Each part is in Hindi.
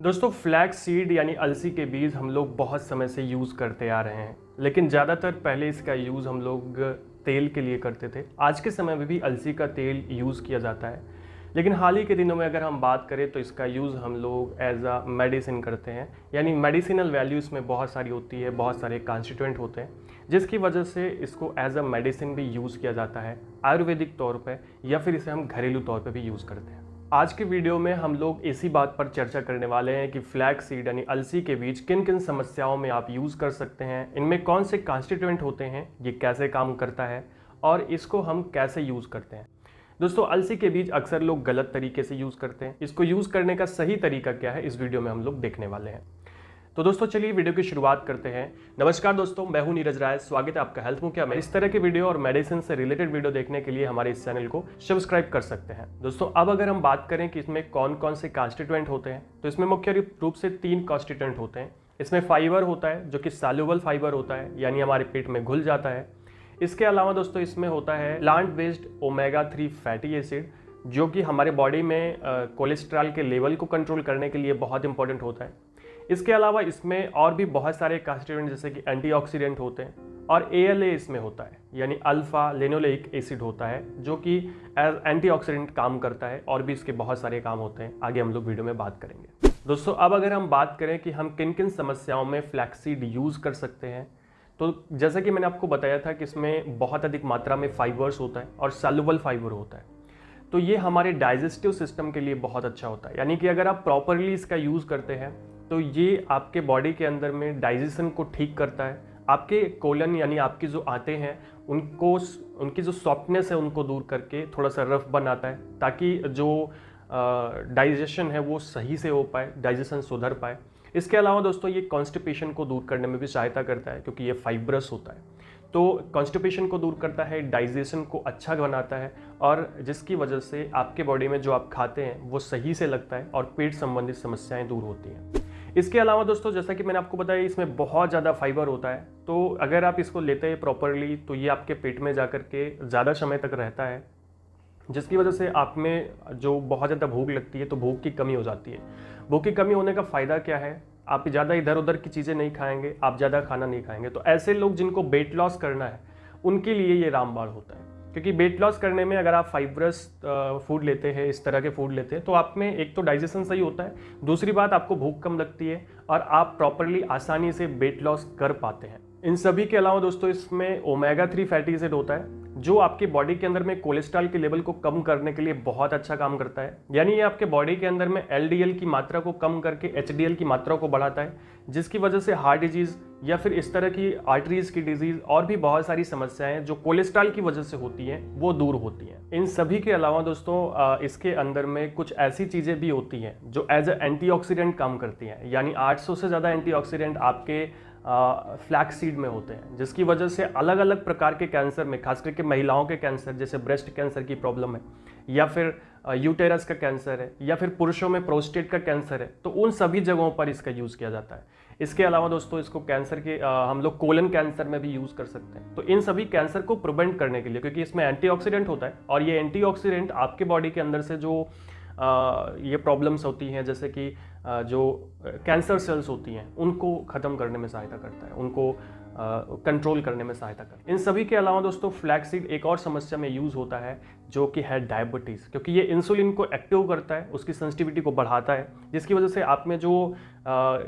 दोस्तों फ्लैक्स सीड यानी अलसी के बीज हम लोग बहुत समय से यूज़ करते आ रहे हैं, लेकिन ज़्यादातर पहले इसका यूज़ हम लोग तेल के लिए करते थे। आज के समय में भी अलसी का तेल यूज़ किया जाता है, लेकिन हाल ही के दिनों में अगर हम बात करें तो इसका यूज़ हम लोग एज अ मेडिसिन करते हैं। यानी मेडिसिनल वैल्यू इसमें बहुत सारी होती है, बहुत सारे कॉन्स्टिट्यूएंट होते हैं, जिसकी वजह से इसको एज अ मेडिसिन भी यूज़ किया जाता है आयुर्वेदिक तौर पर, या फिर इसे हम घरेलू तौर पर भी यूज़ करते हैं। आज के वीडियो में हम लोग इसी बात पर चर्चा करने वाले हैं कि फ्लैक्स सीड यानी अलसी के बीज किन किन समस्याओं में आप यूज़ कर सकते हैं, इनमें कौन से कॉन्स्टिट्यूएंट होते हैं, ये कैसे काम करता है और इसको हम कैसे यूज़ करते हैं। दोस्तों अलसी के बीज अक्सर लोग गलत तरीके से यूज़ करते हैं। इसको यूज़ करने का सही तरीका क्या है, इस वीडियो में हम लोग देखने वाले हैं। तो दोस्तों चलिए वीडियो की शुरुआत करते हैं। नमस्कार दोस्तों, मैं हूं नीरज राय। स्वागत है आपका हेल्थ मुखिया में। इस तरह के वीडियो और मेडिसिन से रिलेटेड वीडियो देखने के लिए हमारे इस चैनल को सब्सक्राइब कर सकते हैं। दोस्तों अब अगर हम बात करें कि इसमें कौन कौन से कॉन्स्टिट्यूएंट होते हैं, तो इसमें मुख्य रूप से 3 कॉन्स्टिट्यूएंट होते हैं। इसमें फाइबर होता है जो कि सॉल्युबल फाइबर होता है, यानी हमारे पेट में घुल जाता है। इसके अलावा दोस्तों इसमें होता है plant based omega 3 fatty acid, जो कि हमारे बॉडी में कोलेस्ट्रॉल के लेवल को कंट्रोल करने के लिए बहुत इंपॉर्टेंट होता है। इसके अलावा इसमें और भी बहुत सारे कॉन्स्टिट्यूएंट जैसे कि एंटीऑक्सीडेंट होते हैं, और ALA इसमें होता है, यानी अल्फा लेनोलेइक एसिड होता है, जो कि एज एंटीऑक्सीडेंट काम करता है। और भी इसके बहुत सारे काम होते हैं, आगे हम लोग वीडियो में बात करेंगे। दोस्तों अब अगर हम बात करें कि हम किन किन समस्याओं में फ्लैक्सीड यूज़ कर सकते हैं, तो जैसा कि मैंने आपको बताया था कि इसमें बहुत अधिक मात्रा में फाइबर्स होता है और सॉल्युबल फाइबर होता है। तो ये हमारे डाइजेस्टिव सिस्टम के लिए बहुत अच्छा होता है। यानी कि अगर आप प्रॉपरली इसका यूज़ करते हैं तो ये आपके बॉडी के अंदर में डाइजेशन को ठीक करता है। आपके कोलन यानी आपकी जो आंतें हैं उनकी जो सॉफ्टनेस है उनको दूर करके थोड़ा सा रफ बनाता है, ताकि जो डाइजेशन है वो सही से हो पाए, डाइजेशन सुधर पाए। इसके अलावा दोस्तों ये कॉन्स्टिपेशन को दूर करने में भी सहायता करता है, क्योंकि ये फाइब्रस होता है। तो कॉन्स्टिपेशन को दूर करता है, डाइजेशन को अच्छा बनाता है, और जिसकी वजह से आपके बॉडी में जो आप खाते हैं वो सही से लगता है और पेट संबंधित समस्याएं दूर होती हैं। इसके अलावा दोस्तों जैसा कि मैंने आपको बताया, इसमें बहुत ज़्यादा फाइबर होता है। तो अगर आप इसको लेते हैं प्रॉपरली तो ये आपके पेट में जाकर के ज़्यादा समय तक रहता है, जिसकी वजह से आप में जो बहुत ज़्यादा भूख लगती है तो भूख की कमी हो जाती है। भूख की कमी होने का फ़ायदा क्या है, आप ज़्यादा इधर उधर की चीज़ें नहीं खाएंगे, आप ज़्यादा खाना नहीं खाएंगे। तो ऐसे लोग जिनको वेट लॉस करना है उनके लिए ये रामबाण होता है, क्योंकि वेट लॉस करने में अगर आप फाइब्रस फूड लेते हैं, इस तरह के फूड लेते हैं, तो आप में एक तो डाइजेशन सही होता है, दूसरी बात आपको भूख कम लगती है और आप प्रॉपरली आसानी से वेट लॉस कर पाते हैं। इन सभी के अलावा दोस्तों इसमें ओमेगा 3 फैटी एसिड होता है, जो आपके बॉडी के अंदर में कोलेस्ट्रॉल के लेवल को कम करने के लिए बहुत अच्छा काम करता है। यानी ये आपके बॉडी के अंदर में LDL की मात्रा को कम करके HDL की मात्रा को बढ़ाता है, जिसकी वजह से हार्ट डिजीज़ या फिर इस तरह की आर्टरीज की डिजीज़ और भी बहुत सारी समस्याएं जो कोलेस्ट्रॉल की वजह से होती हैं वो दूर होती हैं। इन सभी के अलावा दोस्तों इसके अंदर में कुछ ऐसी चीज़ें भी होती हैं जो एज ए एंटीऑक्सीडेंट काम करती हैं। यानी 800 से ज़्यादा एंटीऑक्सीडेंट आपके फ्लैक्स सीड में होते हैं, जिसकी वजह से अलग अलग प्रकार के कैंसर में, खास करके महिलाओं के कैंसर जैसे ब्रेस्ट कैंसर की प्रॉब्लम है, या फिर यूटेरस का कैंसर है, या फिर पुरुषों में प्रोस्टेट का कैंसर है, तो उन सभी जगहों पर इसका यूज़ किया जाता है। इसके अलावा दोस्तों इसको कैंसर के हम लोग कोलन कैंसर में भी यूज़ कर सकते हैं। तो इन सभी कैंसर को प्रिवेंट करने के लिए, क्योंकि इसमें एंटीऑक्सीडेंट होता है, और ये एंटीऑक्सीडेंट आपके बॉडी के अंदर से जो ये प्रॉब्लम्स होती हैं, जैसे कि जो कैंसर सेल्स होती हैं उनको ख़त्म करने में सहायता करता है, उनको कंट्रोल करने में सहायता करता है। इन सभी के अलावा दोस्तों फ्लैक्सीड एक और समस्या में यूज़ होता है, जो कि है डायबिटीज़, क्योंकि ये इंसुलिन को एक्टिव करता है, उसकी सेंसिटिविटी को बढ़ाता है, जिसकी वजह से आप में जो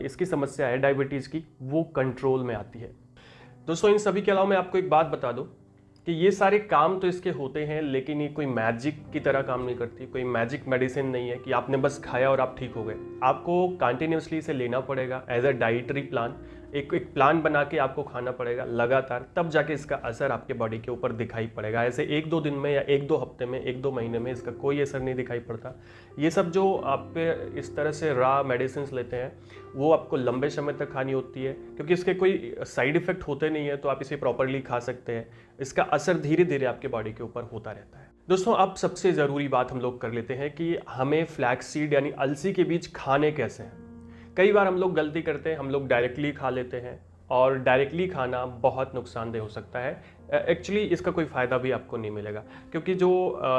इसकी समस्या है डायबिटीज़ की, वो कंट्रोल में आती है। दोस्तों इन सभी के अलावा मैं आपको एक बात बता दूँ कि ये सारे काम तो इसके होते हैं, लेकिन ये कोई मैजिक की तरह काम नहीं करती, कोई मैजिक मेडिसिन नहीं है कि आपने बस खाया और आप ठीक हो गए। आपको कंटिन्यूसली इसे लेना पड़ेगा एज अ डाइटरी प्लान। एक प्लान बना के आपको खाना पड़ेगा लगातार, तब जाके इसका असर आपके बॉडी के ऊपर दिखाई पड़ेगा। ऐसे 1-2 दिन में या 1-2 हफ्ते में, 1-2 महीने में इसका कोई असर नहीं दिखाई पड़ता। ये सब जो आप पे इस तरह से रॉ मेडिसिन लेते हैं वो आपको लंबे समय तक खानी होती है, क्योंकि इसके कोई साइड इफेक्ट होते नहीं है, तो आप इसे प्रॉपरली खा सकते हैं। इसका असर धीरे धीरे आपके बॉडी के ऊपर होता रहता है। दोस्तों अब सबसे ज़रूरी बात हम लोग कर लेते हैं कि हमें फ्लैक्स सीड यानी अलसी के बीज खाने कैसे हैं। कई बार हम लोग गलती करते हैं, हम लोग डायरेक्टली खा लेते हैं, और डायरेक्टली खाना बहुत नुकसानदेह हो सकता है। एक्चुअली इसका कोई फ़ायदा भी आपको नहीं मिलेगा, क्योंकि जो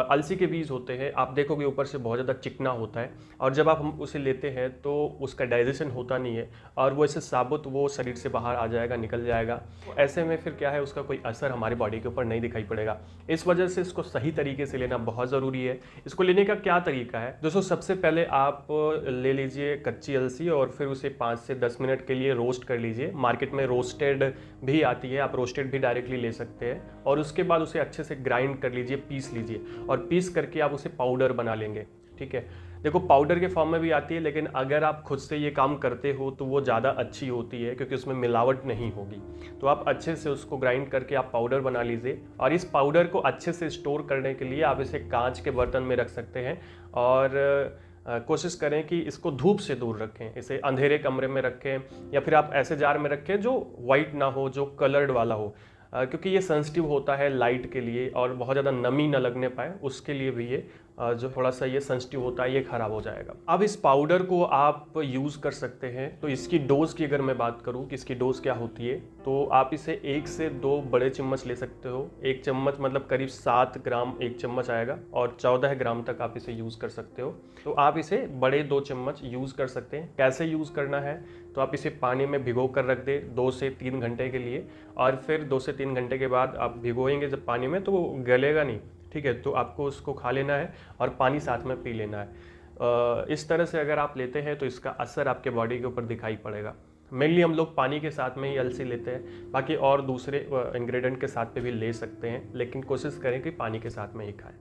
अलसी के बीज होते हैं आप देखोगे ऊपर से बहुत ज़्यादा चिकना होता है, और जब आप हम उसे लेते हैं तो उसका डाइजेशन होता नहीं है और वो ऐसे साबुत वो शरीर से बाहर आ जाएगा, निकल जाएगा। तो ऐसे में फिर क्या है, उसका कोई असर हमारी बॉडी के ऊपर नहीं दिखाई पड़ेगा। इस वजह से इसको सही तरीके से लेना बहुत ज़रूरी है। इसको लेने का क्या तरीका है दोस्तों, सबसे पहले आप ले लीजिए कच्ची अलसी और फिर उसे 5 से 10 मिनट के लिए रोस्ट कर लीजिए। मार्केट में रोस्टेड भी आती है, आप रोस्टेड भी डायरेक्टली ले सकते हैं। और उसके बाद उसे अच्छे से ग्राइंड कर लीजिए, पीस लीजिए, और पीस करके आप उसे पाउडर बना लेंगे। ठीक है, देखो पाउडर के फॉर्म में भी आती है, लेकिन अगर आप खुद से ये काम करते हो तो वो ज़्यादा अच्छी होती है, क्योंकि उसमें मिलावट नहीं होगी। तो आप अच्छे से उसको ग्राइंड करके आप पाउडर बना लीजिए, और इस पाउडर को अच्छे से स्टोर करने के लिए आप इसे कांच के बर्तन में रख सकते हैं। और कोशिश करें कि इसको धूप से दूर रखें, इसे अंधेरे कमरे में रखें, या फिर आप ऐसे जार में रखें जो वाइट ना हो, जो कलर्ड वाला हो, क्योंकि ये सेंसिटिव होता है लाइट के लिए, और बहुत ज़्यादा नमी ना लगने पाए उसके लिए भी ये जो थोड़ा सा ये सेंसिटिव होता है ये ख़राब हो जाएगा। अब इस पाउडर को आप यूज़ कर सकते हैं। तो इसकी डोज़ की अगर मैं बात करूँ कि इसकी डोज़ क्या होती है, तो आप इसे 1 से 2 बड़े चम्मच ले सकते हो। 1 चम्मच मतलब करीब 7 ग्राम 1 चम्मच आएगा, और 14 ग्राम तक आप इसे यूज़ कर सकते हो। तो आप इसे बड़े 2 चम्मच यूज़ कर सकते हैं। कैसे यूज़ करना है, तो आप इसे पानी में भिगो कर रख दें 2 से 3 घंटे के लिए, और फिर 2 से 3 घंटे के बाद आप भिगोएंगे जब पानी में तो वो गलेगा नहीं। ठीक है, तो आपको उसको खा लेना है और पानी साथ में पी लेना है। इस तरह से अगर आप लेते हैं तो इसका असर आपके बॉडी के ऊपर दिखाई पड़ेगा। मेनली हम लोग पानी के साथ में ही अलसी लेते हैं, बाकी और दूसरे इंग्रेडिएंट के साथ पे भी ले सकते हैं, लेकिन कोशिश करें कि पानी के साथ में ही खाएं।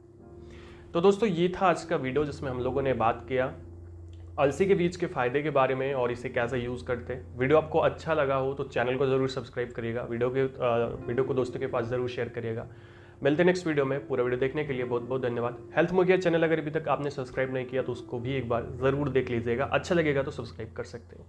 तो दोस्तों ये था आज का वीडियो, जिसमें हम लोगों ने बात किया अलसी के बीज के फ़ायदे के बारे में और इसे कैसे यूज़ करते हैं। वीडियो आपको अच्छा लगा हो तो चैनल को ज़रूर सब्सक्राइब करिएगा, वीडियो को दोस्तों के पास ज़रूर शेयर करिएगा। मिलते हैं नेक्स्ट वीडियो में। पूरा वीडियो देखने के लिए बहुत बहुत धन्यवाद। हेल्थ मोगिया चैनल अगर अभी तक आपने सब्सक्राइब नहीं किया तो उसको भी एक बार ज़रूर देख लीजिएगा, अच्छा लगेगा तो सब्सक्राइब कर सकते हो।